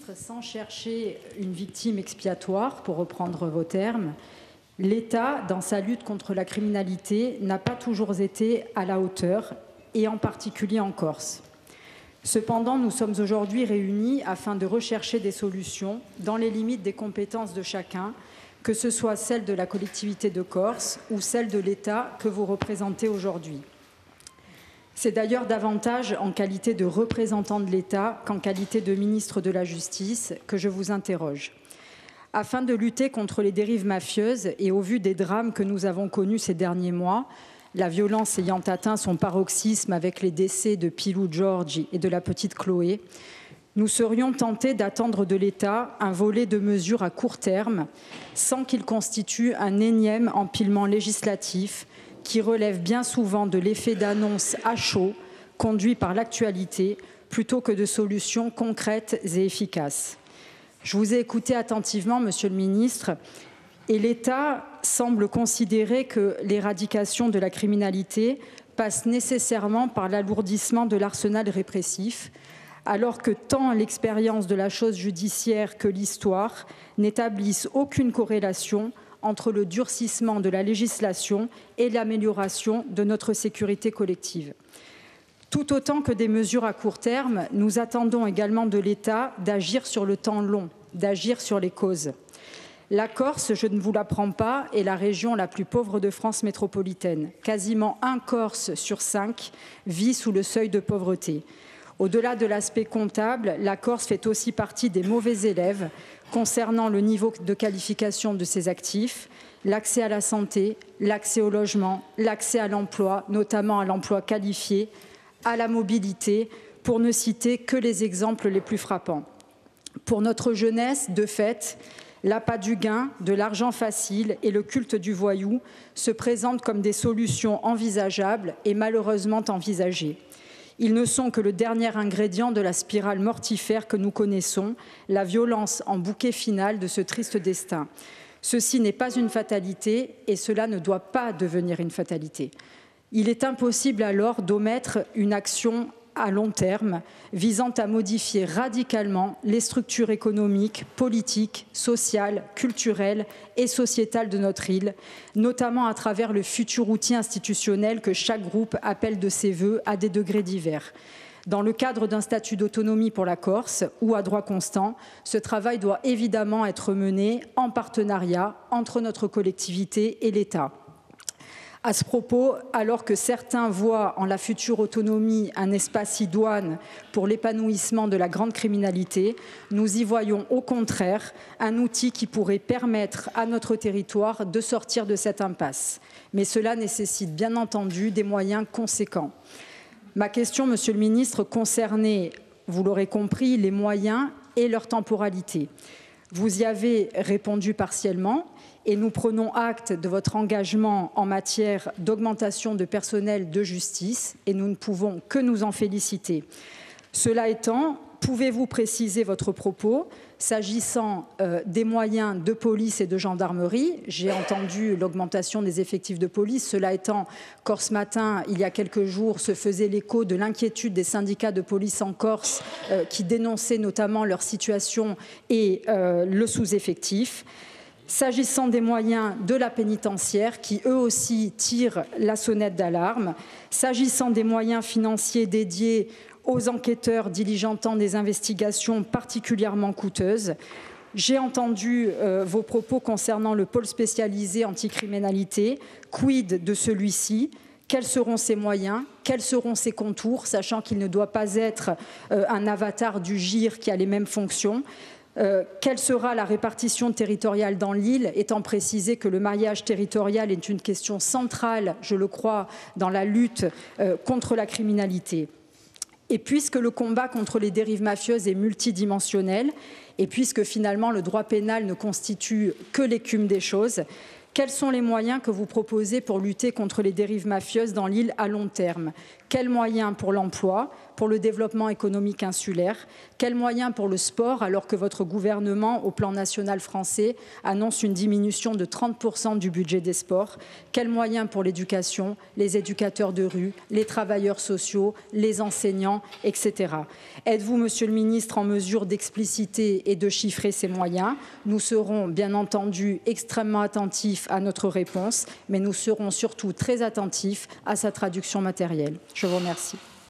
ministre, sans chercher une victime expiatoire, pour reprendre vos termes, l'État, dans sa lutte contre la criminalité, n'a pas toujours été à la hauteur, et en particulier en Corse. Cependant, nous sommes aujourd'hui réunis afin de rechercher des solutions dans les limites des compétences de chacun, que ce soit celle de la collectivité de Corse ou celle de l'État que vous représentez aujourd'hui. C'est d'ailleurs davantage en qualité de représentant de l'État qu'en qualité de ministre de la Justice que je vous interroge. Afin de lutter contre les dérives mafieuses et au vu des drames que nous avons connus ces derniers mois, la violence ayant atteint son paroxysme avec les décès de Pilou Georgi et de la petite Chloé, nous serions tentés d'attendre de l'État un volet de mesures à court terme sans qu'il constitue un énième empilement législatif qui relève bien souvent de l'effet d'annonce à chaud conduit par l'actualité plutôt que de solutions concrètes et efficaces. Je vous ai écouté attentivement, Monsieur le Ministre, et l'État semble considérer que l'éradication de la criminalité passe nécessairement par l'alourdissement de l'arsenal répressif, alors que tant l'expérience de la chose judiciaire que l'histoire n'établissent aucune corrélation entre le durcissement de la législation et l'amélioration de notre sécurité collective. Tout autant que des mesures à court terme, nous attendons également de l'État d'agir sur le temps long, d'agir sur les causes. La Corse, je ne vous l'apprends pas, est la région la plus pauvre de France métropolitaine. Quasiment un Corse sur 5 vit sous le seuil de pauvreté. Au-delà de l'aspect comptable, la Corse fait aussi partie des mauvais élèves concernant le niveau de qualification de ses actifs, l'accès à la santé, l'accès au logement, l'accès à l'emploi, notamment à l'emploi qualifié, à la mobilité, pour ne citer que les exemples les plus frappants. Pour notre jeunesse, de fait, l'appât du gain, de l'argent facile et le culte du voyou se présentent comme des solutions envisageables et malheureusement envisagées. Ils ne sont que le dernier ingrédient de la spirale mortifère que nous connaissons, la violence en bouquet final de ce triste destin. Ceci n'est pas une fatalité et cela ne doit pas devenir une fatalité. Il est impossible alors d'omettre une action à long terme visant à modifier radicalement les structures économiques, politiques, sociales, culturelles et sociétales de notre île, notamment à travers le futur outil institutionnel que chaque groupe appelle de ses vœux à des degrés divers. Dans le cadre d'un statut d'autonomie pour la Corse ou à droit constant, ce travail doit évidemment être mené en partenariat entre notre collectivité et l'État. À ce propos, alors que certains voient en la future autonomie un espace idoine pour l'épanouissement de la grande criminalité, nous y voyons au contraire un outil qui pourrait permettre à notre territoire de sortir de cette impasse. Mais cela nécessite bien entendu des moyens conséquents. Ma question, Monsieur le Ministre, concernait, vous l'aurez compris, les moyens et leur temporalité. Vous y avez répondu partiellement. Et nous prenons acte de votre engagement en matière d'augmentation de personnel de justice et nous ne pouvons que nous en féliciter. Cela étant, pouvez-vous préciser votre propos s'agissant des moyens de police et de gendarmerie? J'ai entendu l'augmentation des effectifs de police. Cela étant, Corse Matin, il y a quelques jours, se faisait l'écho de l'inquiétude des syndicats de police en Corse qui dénonçaient notamment leur situation et le sous-effectif. S'agissant des moyens de la pénitentiaire, qui eux aussi tirent la sonnette d'alarme, s'agissant des moyens financiers dédiés aux enquêteurs diligentant des investigations particulièrement coûteuses, j'ai entendu vos propos concernant le pôle spécialisé anticriminalité. Quid de celui-ci? Quels seront ses moyens? Quels seront ses contours, sachant qu'il ne doit pas être un avatar du GIR qui a les mêmes fonctions? Quelle sera la répartition territoriale dans l'île, étant précisé que le maillage territorial est une question centrale, je le crois, dans la lutte contre la criminalité. Et puisque le combat contre les dérives mafieuses est multidimensionnel, et puisque finalement le droit pénal ne constitue que l'écume des choses, quels sont les moyens que vous proposez pour lutter contre les dérives mafieuses dans l'île à long terme? Quels moyens pour l'emploi, pour le développement économique insulaire? Quels moyens pour le sport, alors que votre gouvernement, au plan national français, annonce une diminution de 30% du budget des sports? Quels moyens pour l'éducation, les éducateurs de rue, les travailleurs sociaux, les enseignants, etc. Êtes-vous, Monsieur le Ministre, en mesure d'expliciter et de chiffrer ces moyens? Nous serons bien entendu extrêmement attentifs à notre réponse, mais nous serons surtout très attentifs à sa traduction matérielle. Je vous remercie.